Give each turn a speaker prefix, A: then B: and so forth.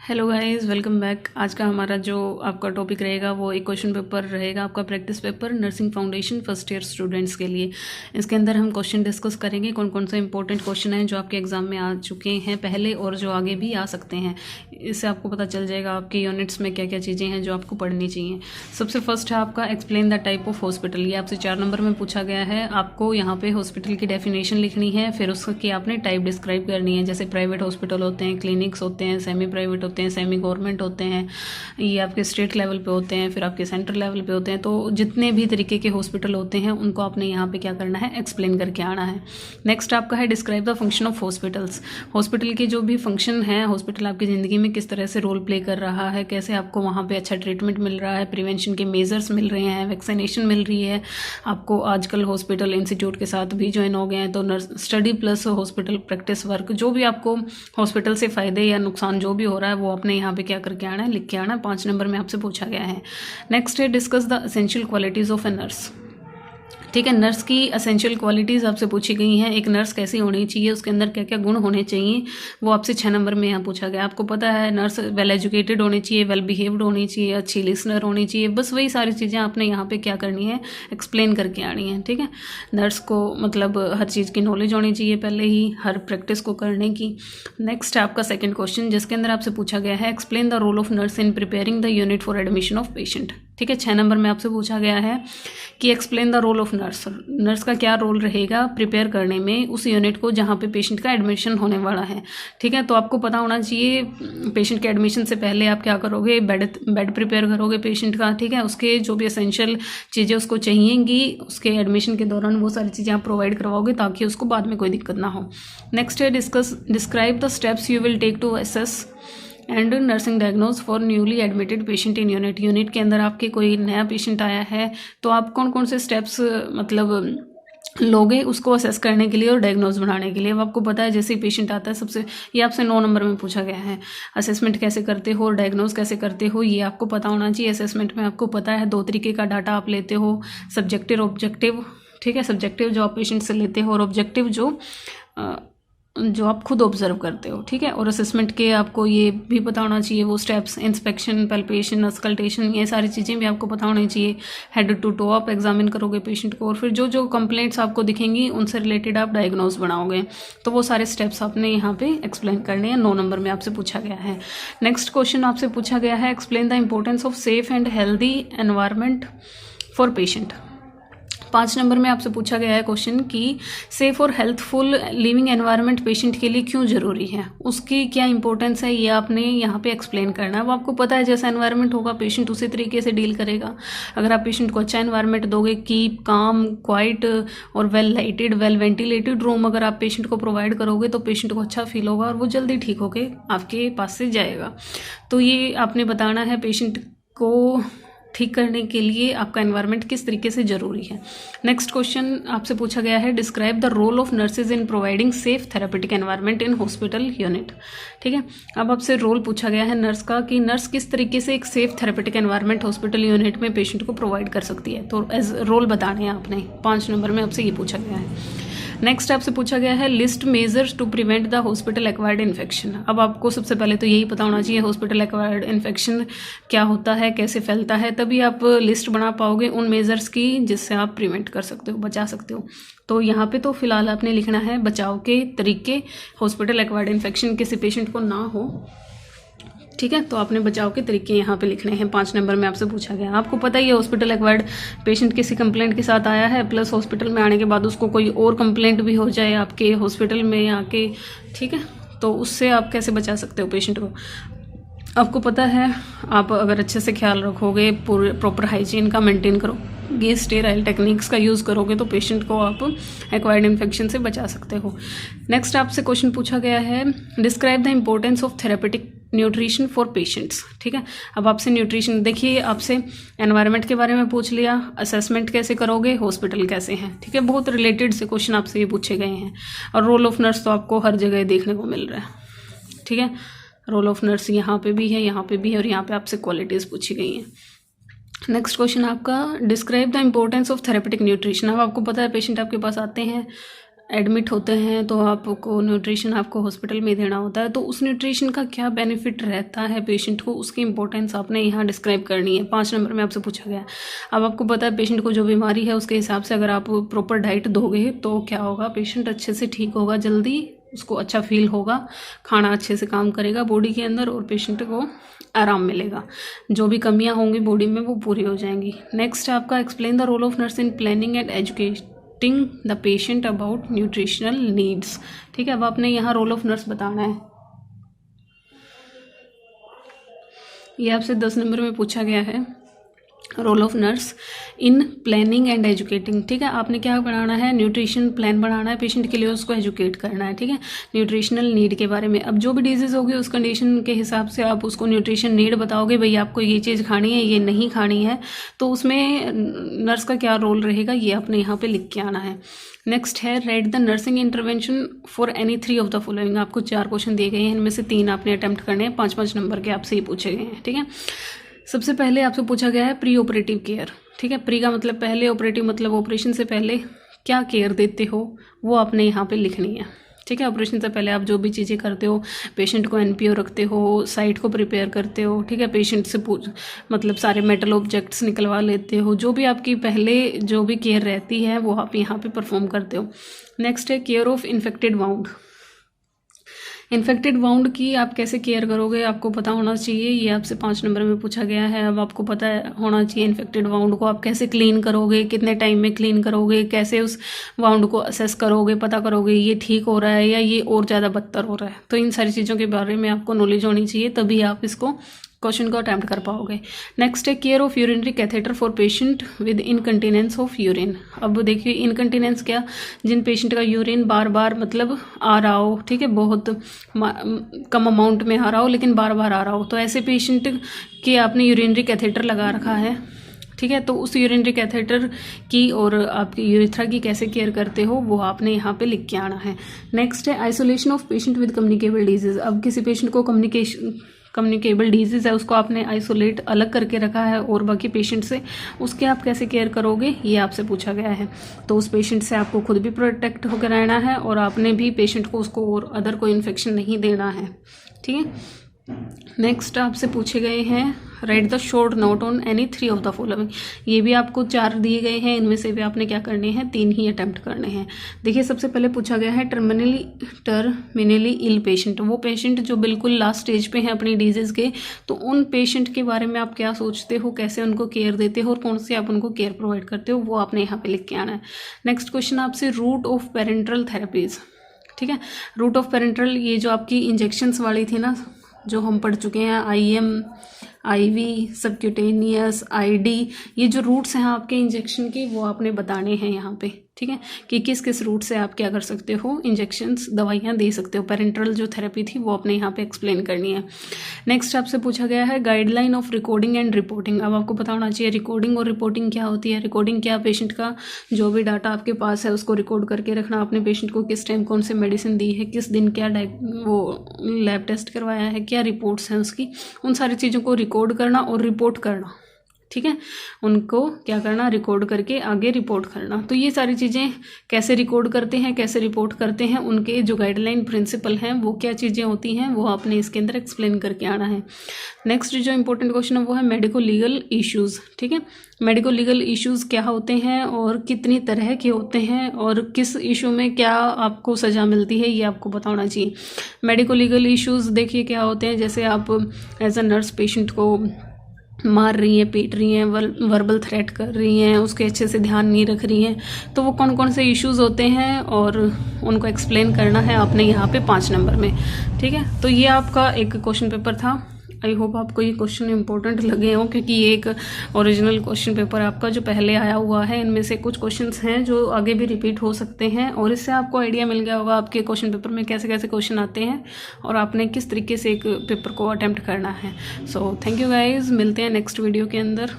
A: Hello guys, welcome back. आज का हमारा जो आपका टॉपिक रहेगा वो एक क्वेश्चन पेपर रहेगा, आपका practice paper nursing foundation first year students के लिए। इसके अंदर हम क्वेश्चन डिस्कस करेंगे, कौन कौन से इंपॉर्टेंट क्वेश्चन हैं जो आपके एग्जाम में आ चुके हैं पहले और जो आगे भी आ सकते हैं। इससे आपको पता चल जाएगा आपके यूनिट्स में क्या क्या चीज़ें हैं जो आपको पढ़नी चाहिए। सबसे फर्स्ट है आपका explain the type of hospital. ये आपसे 4 नंबर में पूछा गया है। आपको यहाँ पे हॉस्पिटल की डेफिनेशन लिखनी है, फिर उसकी आपने टाइप डिस्क्राइब करनी है। जैसे प्राइवेट हॉस्पिटल होते हैं, क्लिनिक्स होते हैं, सेमी प्राइवेट होते हैं, सेमी गवर्नमेंट होते हैं, ये आपके स्टेट लेवल पे होते हैं, फिर आपके सेंट्रल लेवल पे होते हैं। तो जितने भी तरीके के हॉस्पिटल होते हैं उनको आपने यहाँ पे क्या करना है, एक्सप्लेन करके आना है। नेक्स्ट आपका है describe the function of hospitals. Hospital के जो भी फंक्शन है, हॉस्पिटल आपकी ज़िंदगी में किस तरह से रोल प्ले कर रहा है, कैसे आपको वहाँ पे अच्छा ट्रीटमेंट मिल रहा है, प्रिवेंशन के मेजर्स मिल रहे हैं, वैक्सीनेशन मिल रही है आपको। आजकल हॉस्पिटल इंस्टीट्यूट के साथ भी ज्वाइन हो गए हैं, तो nurse study plus hospital practice work, जो भी आपको हॉस्पिटल से फ़ायदे या नुकसान जो भी हो रहा है वो आपने यहाँ पे क्या करके आना है, लिख के आना है। 5 नंबर में आपसे पूछा गया है। नेक्स्ट है discuss the essential qualities of a nurse. ठीक है, नर्स की असेंशियल क्वालिटीज़ आपसे पूछी गई हैं। एक नर्स कैसी होनी चाहिए, उसके अंदर क्या क्या गुण होने चाहिए, वो आपसे 6 नंबर में यहाँ पूछा गया। आपको पता है नर्स वेल एजुकेटेड होनी चाहिए, वेल बिहेव्ड होनी चाहिए, अच्छी लिसनर होनी चाहिए। बस वही सारी चीज़ें आपने यहाँ पे क्या करनी है, एक्सप्लेन करके आनी है। ठीक है, नर्स को मतलब हर चीज़ की नॉलेज होनी चाहिए पहले ही, हर प्रैक्टिस को करने की। नेक्स्ट है आपका सेकेंड क्वेश्चन, जिसके अंदर आपसे पूछा गया है explain the role of nurse in preparing the unit for admission of patient. ठीक है, 6 नंबर में आपसे पूछा गया है कि explain the role of nurse. Nurse का क्या रोल रहेगा प्रिपेयर करने में उस यूनिट को जहाँ पे पेशेंट का एडमिशन होने वाला है। ठीक है, तो आपको पता होना चाहिए पेशेंट के एडमिशन से पहले आप क्या करोगे, बेड प्रिपेयर करोगे पेशेंट का। ठीक है, उसके जो भी एसेंशियल चीज़ें उसको चाहिएंगी, उसके एडमिशन के दौरान वो सारी चीज़ें आप प्रोवाइड करवाओगे ताकि उसको बाद में कोई दिक्कत ना हो। नेक्स्ट है describe the steps you will take to assess and nursing diagnose for newly admitted patient in unit. Unit के अंदर आपके कोई नया पेशेंट आया है तो आप कौन कौन से स्टेप्स मतलब लोगे उसको असेस करने के लिए और डायग्नोज बनाने के लिए। अब आपको पता है जैसे ही पेशेंट आता है, सबसे ये आपसे 9 नंबर में पूछा गया है, असेसमेंट कैसे करते हो और डायग्नोज कैसे करते हो, ये आपको पता होना चाहिए। असेसमेंट में आपको पता है 2 तरीके का डाटा आप लेते हो, सब्जेक्टिव ऑब्जेक्टिव। ठीक है, सब्जेक्टिव जो आप पेशेंट से लेते हो और ऑब्जेक्टिव जो आप खुद ऑब्जर्व करते हो। ठीक है, और असेसमेंट के आपको ये भी पता होना चाहिए वो स्टेप्स, इंस्पेक्शन, पैल्पेशन, अस्कल्टेशन, ये सारी चीज़ें भी आपको पता होनी चाहिए। हेड टू टो आप एग्जामिन करोगे पेशेंट को और फिर जो जो कंप्लेंट्स आपको दिखेंगी उनसे रिलेटेड आप डायग्नोज बनाओगे। तो वो सारे स्टेप्स आपने यहाँ पे एक्सप्लेन करने हैं। 9 नंबर में आपसे पूछा गया है। नेक्स्ट क्वेश्चन आपसे पूछा गया है explain the importance of safe and healthy environment for patient. 5 number में आपसे पूछा गया है क्वेश्चन कि सेफ और हेल्थफुल लिविंग एनवायरनमेंट पेशेंट के लिए क्यों ज़रूरी है, उसकी क्या इंपॉर्टेंस है, ये आपने यहाँ पे एक्सप्लेन करना है। वो आपको पता है जैसा एनवायरनमेंट होगा पेशेंट उसी तरीके से डील करेगा। अगर आप पेशेंट को अच्छा एनवायरनमेंट दोगे, कीप काम, क्वाइट और well lighted, well ventilated room अगर आप पेशेंट को प्रोवाइड करोगे तो पेशेंट को अच्छा फील होगा और वो जल्दी ठीक होके आपके पास से जाएगा। तो ये आपने बताना है पेशेंट को ठीक करने के लिए आपका एनवायरनमेंट किस तरीके से ज़रूरी है। नेक्स्ट क्वेश्चन आपसे पूछा गया है describe the role of nurses in providing safe therapeutic environment in hospital unit. ठीक है, अब आपसे रोल पूछा गया है नर्स का कि नर्स किस तरीके से एक safe therapeutic environment hospital unit में पेशेंट को प्रोवाइड कर सकती है। तो एज रोल बताने हैं आपने। 5 नंबर में आपसे ये पूछा गया है। नेक्स्ट आपसे पूछा गया है list measures to prevent the hospital acquired infection. अब आपको सबसे पहले तो यही पता होना चाहिए हॉस्पिटल एक्वायर्ड इन्फेक्शन क्या होता है, कैसे फैलता है, तभी आप लिस्ट बना पाओगे उन मेजर्स की जिससे आप प्रिवेंट कर सकते हो, बचा सकते हो। तो यहाँ पे तो फिलहाल आपने लिखना है बचाव के तरीके, हॉस्पिटल एक्वायर्ड इन्फेक्शन किसी पेशेंट को ना हो। ठीक है, तो आपने बचाव के तरीके यहाँ पे लिखने हैं। 5 नंबर में आपसे पूछा गया। आपको पता ही है हॉस्पिटल एक्वायर्ड पेशेंट किसी कंप्लेंट के साथ आया है, प्लस हॉस्पिटल में आने के बाद उसको कोई और कंप्लेंट भी हो जाए आपके हॉस्पिटल में आके। ठीक है, तो उससे आप कैसे बचा सकते हो पेशेंट को। आपको पता है आप अगर अच्छे से ख्याल रखोगे, प्रॉपर हाइजीन का मेंटेन करोगे, स्टेराइल टेक्निक्स का यूज़ करोगे तो पेशेंट को आप एक्वायर्ड इन्फेक्शन से बचा सकते हो। नेक्स्ट आपसे क्वेश्चन पूछा गया है describe the importance of therapeutic nutrition for patients. ठीक है, अब आपसे न्यूट्रिशन, देखिए आपसे एनवायरनमेंट के बारे में पूछ लिया, असेसमेंट कैसे करोगे, हॉस्पिटल कैसे हैं। ठीक है, बहुत रिलेटेड से क्वेश्चन आपसे ये पूछे गए हैं। और रोल ऑफ नर्स तो आपको हर जगह देखने को मिल रहा है। ठीक है, रोल ऑफ नर्स यहाँ पे भी है, यहाँ पे भी है और यहाँ पे आपसे क्वालिटीज़ पूछी गई हैं। नेक्स्ट क्वेश्चन आपका describe the importance of therapeutic nutrition. अब आपको पता है पेशेंट आपके पास आते हैं एडमिट होते हैं तो आपको न्यूट्रिशन आपको हॉस्पिटल में देना होता है, तो उस न्यूट्रिशन का क्या बेनिफिट रहता है पेशेंट को, उसकी इंपॉर्टेंस आपने यहाँ डिस्क्राइब करनी है। 5 नंबर में आपसे पूछा गया है। अब आपको पता है पेशेंट को जो बीमारी है उसके हिसाब से अगर आप प्रॉपर डाइट दोगे तो क्या होगा, पेशेंट अच्छे से ठीक होगा, जल्दी उसको अच्छा फील होगा, खाना अच्छे से काम करेगा बॉडी के अंदर और पेशेंट को आराम मिलेगा, जो भी कमियां होंगी बॉडी में वो पूरी हो जाएंगी। नेक्स्ट आपका explain the role of nurse in planning and educating the patient about nutritional needs. ठीक है, अब आपने यहाँ रोल ऑफ नर्स बताना है। ये आपसे 10 नंबर में पूछा गया है, role of nurse in planning and educating. ठीक है, आपने क्या बनाना है, न्यूट्रिशन प्लान बनाना है पेशेंट के लिए, उसको एजुकेट करना है। ठीक है, न्यूट्रिशनल नीड के बारे में। अब जो भी डिजीज़ होगी उस कंडीशन के हिसाब से आप उसको न्यूट्रिशन नीड बताओगे, भाई आपको ये चीज़ खानी है, ये नहीं खानी है, तो उसमें नर्स का क्या रोल रहेगा ये आपने यहाँ पे लिख के आना है। नेक्स्ट है right the nursing intervention for any 3 of the following. आपको 4 क्वेश्चन दिए गए हैं, इनमें से 3 आपने अटेम्प्ट करने हैं, 5-5 नंबर के आपसे ही पूछे गए हैं। ठीक है, सबसे पहले आपसे पूछा गया है प्री ऑपरेटिव केयर। ठीक है, प्री का मतलब पहले, ऑपरेटिव मतलब ऑपरेशन से पहले क्या केयर देते हो वो आपने यहाँ पे लिखनी है। ठीक है, ऑपरेशन से पहले आप जो भी चीज़ें करते हो, पेशेंट को एनपीओ रखते हो, साइट को प्रिपेयर करते हो। ठीक है, पेशेंट से मतलब सारे मेटल ऑब्जेक्ट्स निकलवा लेते हो, जो भी आपकी पहले जो भी केयर रहती है वो आप यहाँ पे परफॉर्म करते हो। नेक्स्ट है care of infected wound. Infected wound की आप कैसे केयर करोगे आपको पता होना चाहिए, ये आपसे 5 नंबर में पूछा गया है। अब आपको पता होना चाहिए इन्फेक्टेड वाउंड को आप कैसे क्लीन करोगे, कितने टाइम में क्लीन करोगे, कैसे उस वाउंड को असेस करोगे, पता करोगे ये ठीक हो रहा है या ये और ज़्यादा बदतर हो रहा है। तो इन सारी चीज़ों के बारे में आपको नॉलेज होनी चाहिए, तभी आप इसको क्वेश्चन को अटैम्प्ट कर पाओगे। नेक्स्ट है care of urinary catheter for patient with incontinence of urine. अब देखिए इनकंटिनेंस क्या, जिन पेशेंट का यूरिन बार बार मतलब आ रहा हो, ठीक है, बहुत कम अमाउंट में आ रहा हो लेकिन बार बार आ रहा हो, तो ऐसे पेशेंट के आपने यूरिनरी कैथेटर लगा रखा है। ठीक है, तो उस यूरिनरी कैथेटर की और आपकी यूरिथ्रा की कैसे केयर करते हो वो आपने यहाँ पे लिख के आना है। नेक्स्ट है isolation of patient with communicable disease. अब किसी पेशेंट को कम्युनिकेबल डिजीज़ है, उसको आपने आइसोलेट अलग करके रखा है और बाकी पेशेंट से, उसके आप कैसे केयर करोगे ये आपसे पूछा गया है। तो उस पेशेंट से आपको खुद भी प्रोटेक्ट होकर रहना है और आपने भी पेशेंट को उसको और अदर कोई इन्फेक्शन नहीं देना है। ठीक है, नेक्स्ट आपसे पूछे गए हैं right the short note on any 3 of the following. ये भी आपको 4 दिए गए हैं, इनमें से भी आपने क्या करने हैं, 3 ही अटेम्प्ट करने हैं। देखिए सबसे पहले पूछा गया है टर्मिनली इल पेशेंट। वो पेशेंट जो बिल्कुल लास्ट स्टेज पे हैं अपनी डिजीज़ के, तो उन पेशेंट के बारे में आप क्या सोचते हो, कैसे उनको केयर देते हो और कौन से आप उनको केयर प्रोवाइड करते हो, वो आपने यहाँ पे लिख के आना है। नेक्स्ट क्वेश्चन आपसे रूट ऑफ पेरेंटल थेरेपीज। ठीक है, रूट ऑफ पेरेंटल ये जो आपकी इंजेक्शंस वाली थी ना, जो हम पढ़ चुके हैं, IM, IV, सबक्यूटेनियस, ID, ये जो रूट्स हैं आपके इंजेक्शन के वो आपने बताने हैं यहाँ पे। ठीक है, कि किस किस रूट से आप क्या कर सकते हो, इंजेक्शंस दवाइयाँ दे सकते हो। पेरेंटल जो थेरेपी थी वो आपने यहाँ पे एक्सप्लेन करनी है। नेक्स्ट आपसे पूछा गया है guideline of recording and reporting. अब आपको पता होना चाहिए रिकॉर्डिंग और रिपोर्टिंग क्या होती है। रिकॉर्डिंग क्या, पेशेंट का जो भी डाटा आपके पास है उसको रिकॉर्ड करके रखना, आपने पेशेंट को किस टाइम कौन से मेडिसिन दी है, किस दिन क्या वो लैब टेस्ट करवाया है, क्या रिपोर्ट्स हैं उसकी, उन सारी चीज़ों को रिकॉर्ड करना और रिपोर्ट करना। ठीक है, उनको क्या करना, रिकॉर्ड करके आगे रिपोर्ट करना। तो ये सारी चीज़ें कैसे रिकॉर्ड करते हैं, कैसे रिपोर्ट करते हैं, उनके जो गाइडलाइन प्रिंसिपल हैं वो क्या चीज़ें होती हैं, वो आपने इसके अंदर एक्सप्लेन करके आना है। नेक्स्ट जो इंपॉर्टेंट क्वेश्चन है वो है मेडिको लीगल इश्यूज़। ठीक है, मेडिको लीगल इश्यूज़ क्या होते हैं और कितनी तरह के होते हैं और किस इशू में क्या आपको सज़ा मिलती है, ये आपको पता होना चाहिए। मेडिको लीगल इश्यूज़ देखिए क्या होते हैं, जैसे आप एज अ नर्स पेशेंट को मार रही हैं, पीट रही हैं, वर्बल थ्रेट कर रही हैं, उसके अच्छे से ध्यान नहीं रख रही हैं, तो वो कौन कौन से इश्यूज़ होते हैं और उनको एक्सप्लेन करना है आपने यहाँ पे 5 नंबर में। ठीक है, तो ये आपका एक क्वेश्चन पेपर था। आई होप आपको ये क्वेश्चन इंपॉर्टेंट लगे हों, क्योंकि ये एक ओरिजिनल क्वेश्चन पेपर आपका जो पहले आया हुआ है, इनमें से कुछ क्वेश्चंस हैं जो आगे भी रिपीट हो सकते हैं और इससे आपको आइडिया मिल गया होगा आपके क्वेश्चन पेपर में कैसे कैसे क्वेश्चन आते हैं और आपने किस तरीके से एक पेपर को अटेम्प्ट करना है। सो थैंक यू गाइज, मिलते हैं नेक्स्ट वीडियो के अंदर।